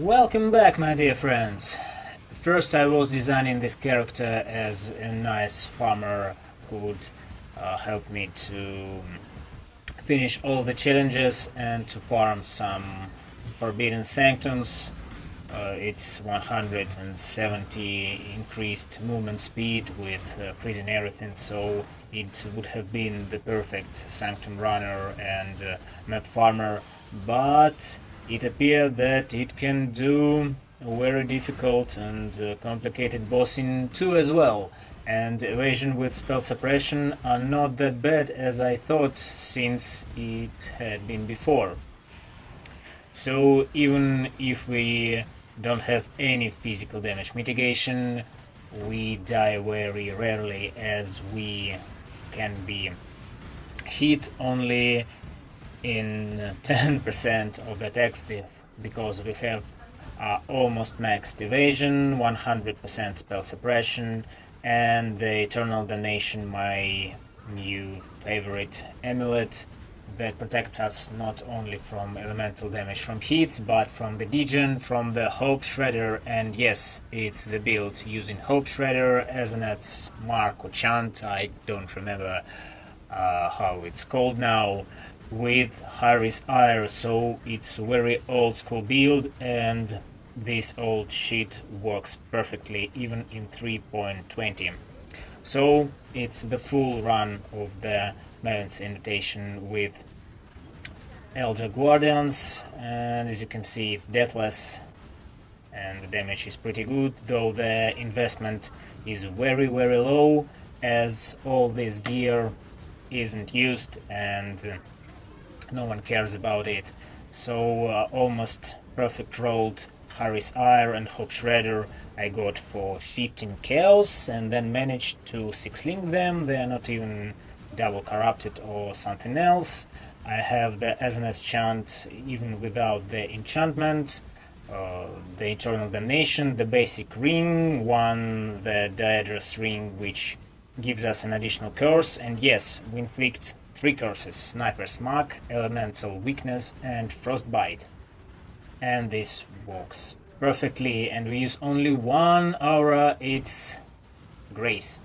Welcome back, my dear friends. First, I was designing this character as a nice farmer who would help me to finish all the challenges and to farm some forbidden sanctums. It's 170 increased movement speed with freezing everything, so it would have been the perfect sanctum runner and map farmer, but it appeared that it can do very difficult and complicated bossing too as well, and evasion with spell suppression are not that bad as I thought since it had been before. So even if we don't have any physical damage mitigation, we die very rarely as we can be hit only in 10% of the attack speed because we have almost maxed evasion, 100% spell suppression, and the eternal damnation, my new favorite amulet that protects us not only from elemental damage from hits, but from the degen, from the Hopeshredder, and yes, it's the build using Hopeshredder as an its mark or chant, I don't remember how it's called now, with Hyrri's ire, so it's a very old school build, and this old shit works perfectly even in 3.20. So it's the full run of the Melon's invitation with Elder Guardians, and as you can see it's deathless and the damage is pretty good, though the investment is very low as all this gear isn't used and no one cares about it. So almost perfect rolled Hyrri's Ire and Hopeshredder I got for 15 chaos and then managed to 6-link them. They are not even double corrupted or something else. I have the Ascendancy chant even without the enchantment, the Eternal Damnation, the basic ring, the Daedrus ring which gives us an additional curse, and yes, we inflict 3 curses: Sniper's Mark, Elemental Weakness and Frostbite. And this works perfectly, and we use only one aura, it's Grace,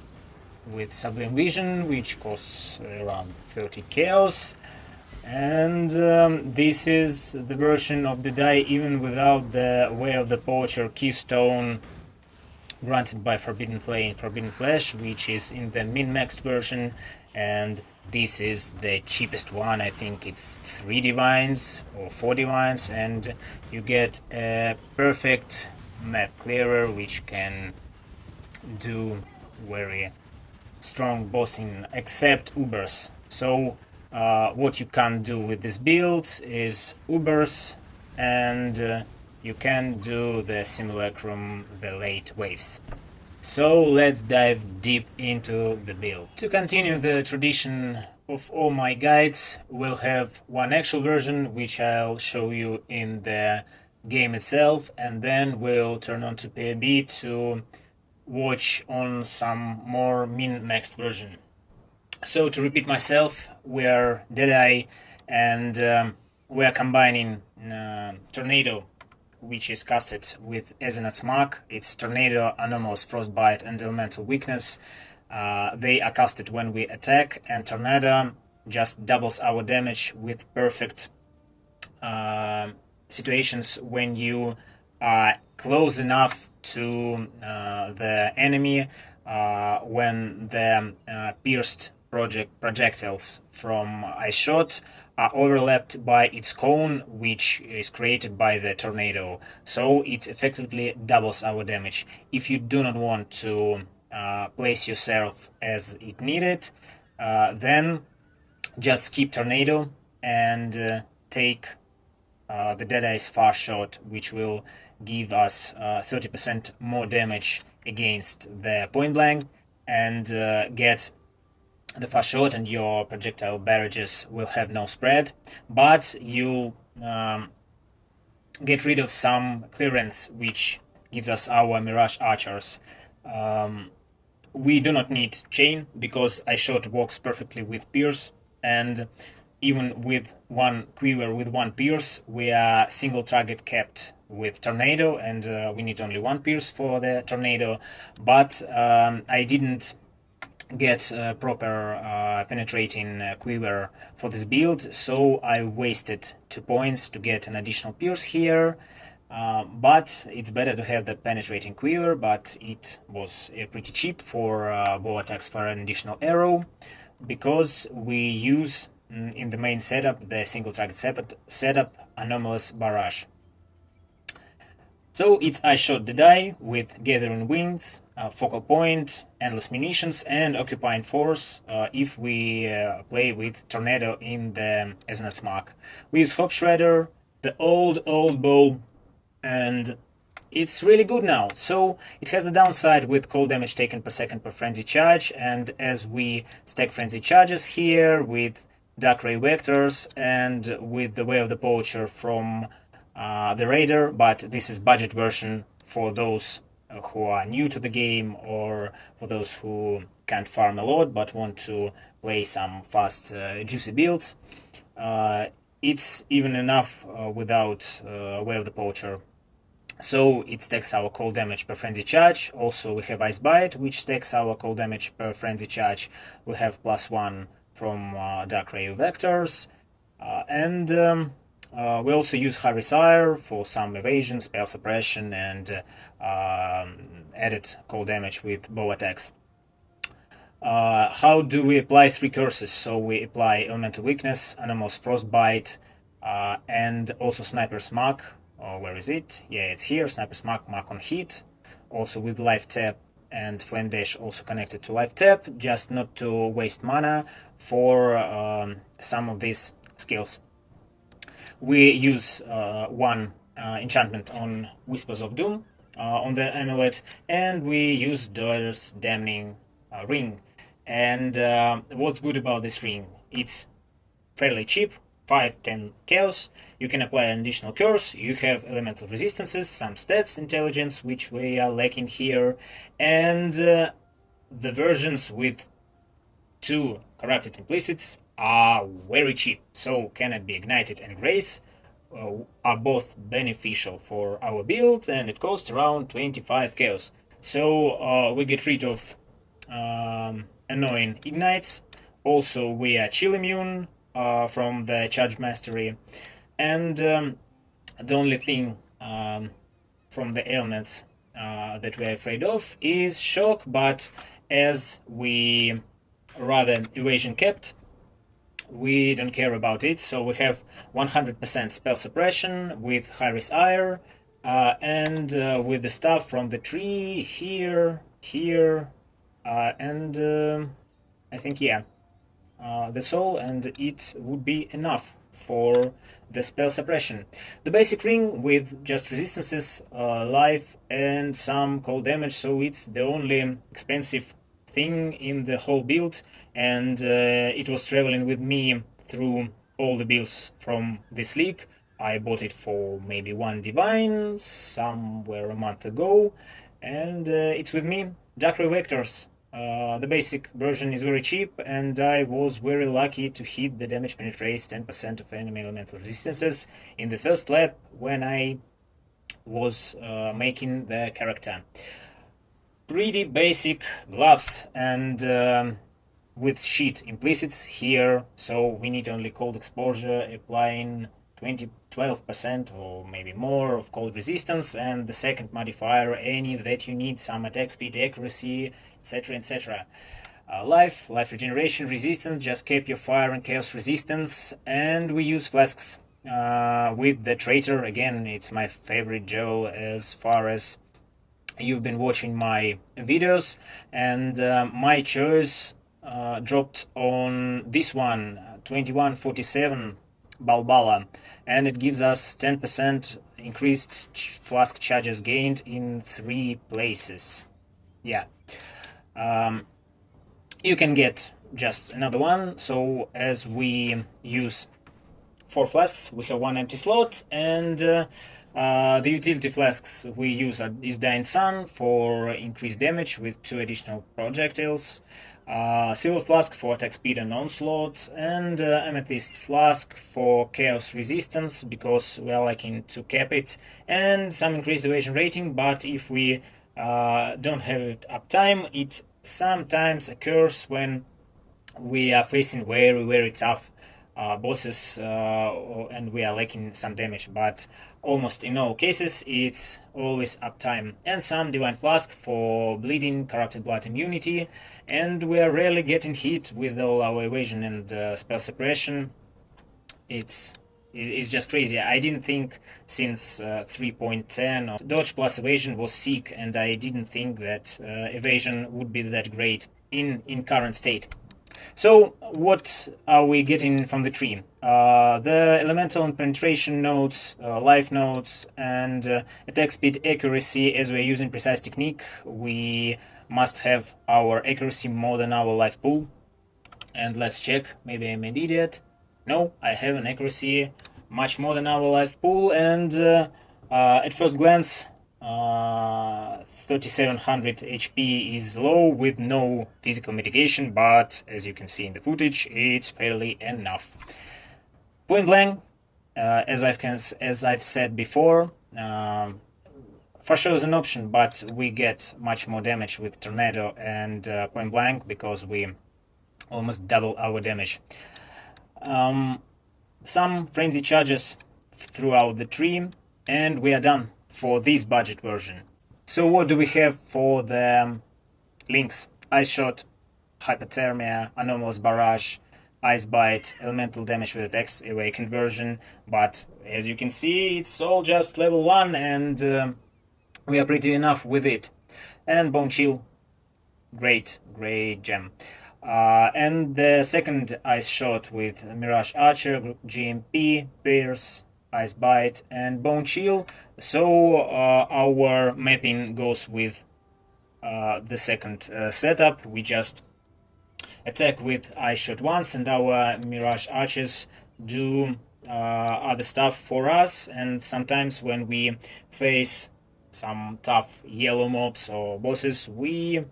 with Sublime Vision, which costs around 30 chaos. And this is the version of Deadeye even without the Way of the Poacher keystone granted by Forbidden Flame, Forbidden Flesh, which is in the min-maxed version, and this is the cheapest one. I think it's 3 divines or 4 divines, and you get a perfect map clearer which can do very strong bossing except Ubers. So what you can't do with this build is Ubers, and you can do the simulacrum, the late waves. So let's dive deep into the build. To continue the tradition of all my guides, we'll have one actual version which I'll show you in the game itself, and then we'll turn on to PAB to watch on some more min-maxed version. So to repeat myself, we are Deadeye, and we are combining Tornado, which is casted with Ascendancy Mark. It's Tornado, Anomalous Frostbite and Elemental Weakness. They are casted when we attack, and Tornado just doubles our damage with perfect situations when you are close enough to the enemy, when the pierced projectiles from Ice Shot are overlapped by its cone, which is created by the tornado, so it effectively doubles our damage. If you do not want to place yourself as it needed, then just skip tornado and take the Deadeye's Far Shot, which will give us 30% more damage against the point blank, and get the Far Shot, and your projectile barrages will have no spread, but you'll get rid of some clearance, which gives us our Mirage Archers. We do not need Chain, because Ice Shot works perfectly with Pierce, and even with one quiver with one pierce, we are single target kept with tornado, and we need only one pierce for the tornado. But I didn't get proper penetrating quiver for this build, so I wasted 2 points to get an additional pierce here. But it's better to have the penetrating quiver, but it was pretty cheap for bow attacks for an additional arrow, because we use in the main setup, the single target setup, anomalous barrage. So it's Hopeshredder Deadeye with Gathering Winds, Focal Point, Endless Munitions, and Occupying Force if we play with Tornado in the Ascendancy mark. We use Hopeshredder, the old bow, and it's really good now. So it has the downside with cold damage taken per second per frenzy charge, and as we stack frenzy charges here with Dark Ray Vectors and with the Way of the Poacher from the Raider, but this is budget version for those who are new to the game, or for those who can't farm a lot but want to play some fast juicy builds. It's even enough without Way of the Poacher. So it stacks our cold damage per frenzy charge. Also we have Ice Bite, which stacks our cold damage per frenzy charge. We have +1 from Dark Ray Vectors, and we also use Hyrri for some evasion, spell suppression, and added cold damage with bow attacks. How do we apply 3 curses? So we apply Elemental Weakness, Anomalous Frostbite, and also Sniper's Mark. Where is it? Yeah, it's here. Sniper's Mark, Mark on Hit. Also with Life Tap and Flame Dash also connected to Life Tap, just not to waste mana for some of these skills. We use one enchantment on Whispers of Doom on the amulet, and we use Doer's Damning Ring. And what's good about this ring? It's fairly cheap, 5-10 chaos. You can apply an additional curse. You have elemental resistances, some stats, intelligence, which we are lacking here, and the versions with 2 corrupted implicits are very cheap, so cannot be ignited and grace are both beneficial for our build, and it costs around 25 chaos. So we get rid of annoying ignites. Also we are chill immune from the charge mastery, and the only thing from the ailments that we're afraid of is shock, but as we rather evasion kept, we don't care about it. So we have 100% spell suppression with Hyrri's Ire, and with the stuff from the tree here, and I think, yeah, that's all, and it would be enough for the spell suppression. The basic ring with just resistances, life, and some cold damage, so it's the only expensive thing in the whole build, and it was traveling with me through all the builds from this league. I bought it for maybe 1 divine somewhere a month ago, and it's with me. Dark Ray Vectors. The basic version is very cheap, and I was very lucky to hit the damage penetrates 10% of enemy elemental resistances in the first lap when I was making the character. Pretty basic gloves, and with sheet implicits here, so we need only cold exposure, applying 12% or maybe more of cold resistance, and the second modifier any that you need, some attack speed, accuracy, etc. Life regeneration, resistance, just keep your fire and chaos resistance, and we use Flasks with the traitor. Again, it's my favorite gel as far as you've been watching my videos, and my choice dropped on this one, 2147 Balbala, and it gives us 10% increased flask charges gained in 3 places. Yeah. You can get just another one, so as we use 4 flasks, we have 1 empty slot, and the utility flasks we use is Dying Sun for increased damage with 2 additional projectiles. Silver Flask for attack speed and onslaught, and Amethyst Flask for chaos resistance, because we are liking to cap it, and some increased evasion rating, but if we don't have it uptime, it sometimes occurs when we are facing very tough bosses and we are lacking some damage, but almost in all cases it's always uptime. And some divine flask for bleeding, corrupted blood immunity, and we are rarely getting hit with all our evasion and spell suppression. It's just crazy. I didn't think since 3.10 dodge plus evasion was sick, and I didn't think that evasion would be that great in current state. So what are we getting from the tree? The elemental and penetration nodes, life nodes, and attack speed accuracy. As we're using precise technique, we must have our accuracy more than our life pool. And let's check, maybe I'm an idiot. No, I have an accuracy much more than our life pool, and at first glance 3700 HP is low with no physical mitigation, but as you can see in the footage, it's fairly enough. Point blank, as I've said before, for sure is an option, but we get much more damage with tornado and point blank because we almost double our damage. Some frenzy charges throughout the tree, and we are done for this budget version. So what do we have for the links? Ice Shot, Hypothermia, Anomalous Barrage, Ice Bite, Elemental Damage with Attacks, Awakened version, but as you can see, it's all just level 1, and we are pretty enough with it. And Bone Chill, great gem. And the second Ice Shot with Mirage Archer, GMP, Pierce, Ice Bite, and Bone Chill. So our mapping goes with the second setup. We just attack with Ice Shot once, and our Mirage Archers do other stuff for us. And sometimes when we face some tough yellow mobs or bosses, we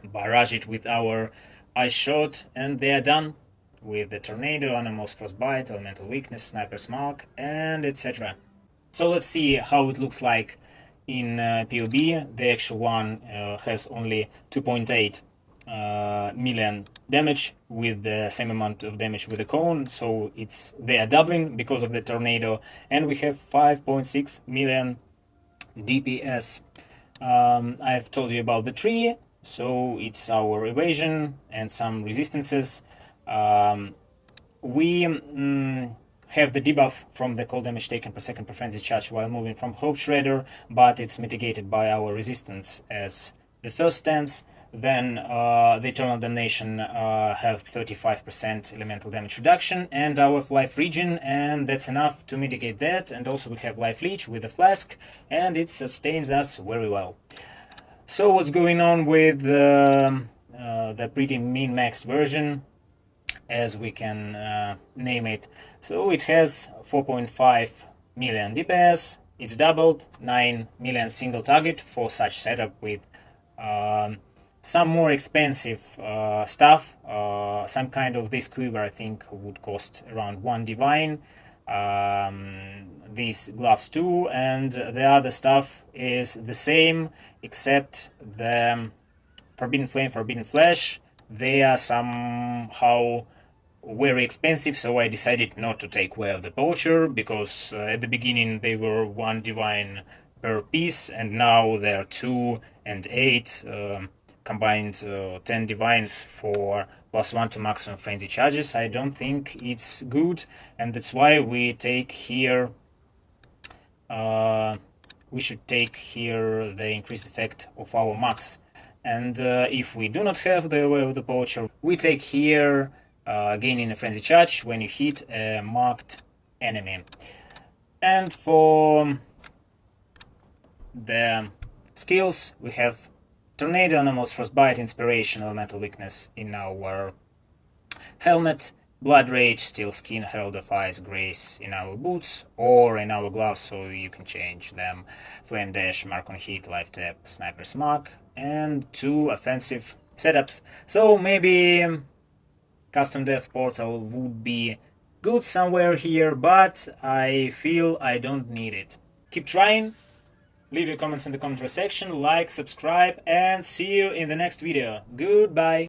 barrage it with our Ice Shot, and they are done with the Tornado, Anomalous Frostbite, Elemental Weakness, Sniper's Mark, and etc. So let's see how it looks like in PoB. The actual one has only 2.8 million damage with the same amount of damage with the cone, so they are doubling because of the Tornado, and we have 5.6 million DPS. I've told you about the tree. So it's our evasion and some resistances. We have the debuff from the cold damage taken per second per frenzy charge while moving from Hopeshredder, but it's mitigated by our resistance as the first stance. Then the Eternal Damnation have 35% elemental damage reduction, and our life regen, and that's enough to mitigate that. And also we have life leech with the flask, and it sustains us very well. So what's going on with the pretty min-maxed version, as we can name it? So it has 4.5 million DPS, it's doubled, 9 million single target for such setup with some more expensive stuff. Some kind of this quiver I think would cost around 1 divine. These gloves too, and the other stuff is the same except the Forbidden Flame, Forbidden Flesh. They are somehow very expensive, so I decided not to take Way of the Poacher, because at the beginning they were 1 divine per piece, and now they're 2 and 8, combined 10 divines for +1 to maximum frenzy charges. I don't think it's good, and that's why we take here we should take here the increased effect of our max. And if we do not have the Way of the Poacher, we take here gaining a frenzy charge when you hit a marked enemy. And for the skills, we have Tornado, Anomalous Frostbite, Inspiration, Elemental Weakness in our helmet, Blood Rage, Steel Skin, Herald of Ice, Grace in our boots or in our gloves, so you can change them, Flame Dash, Mark on Hit, Life Tap, Sniper's Mark, and 2 offensive setups. So maybe custom death portal would be good somewhere here, but I feel I don't need it. Keep trying, leave your comments in the commentary section, like, subscribe, and see you in the next video. Goodbye!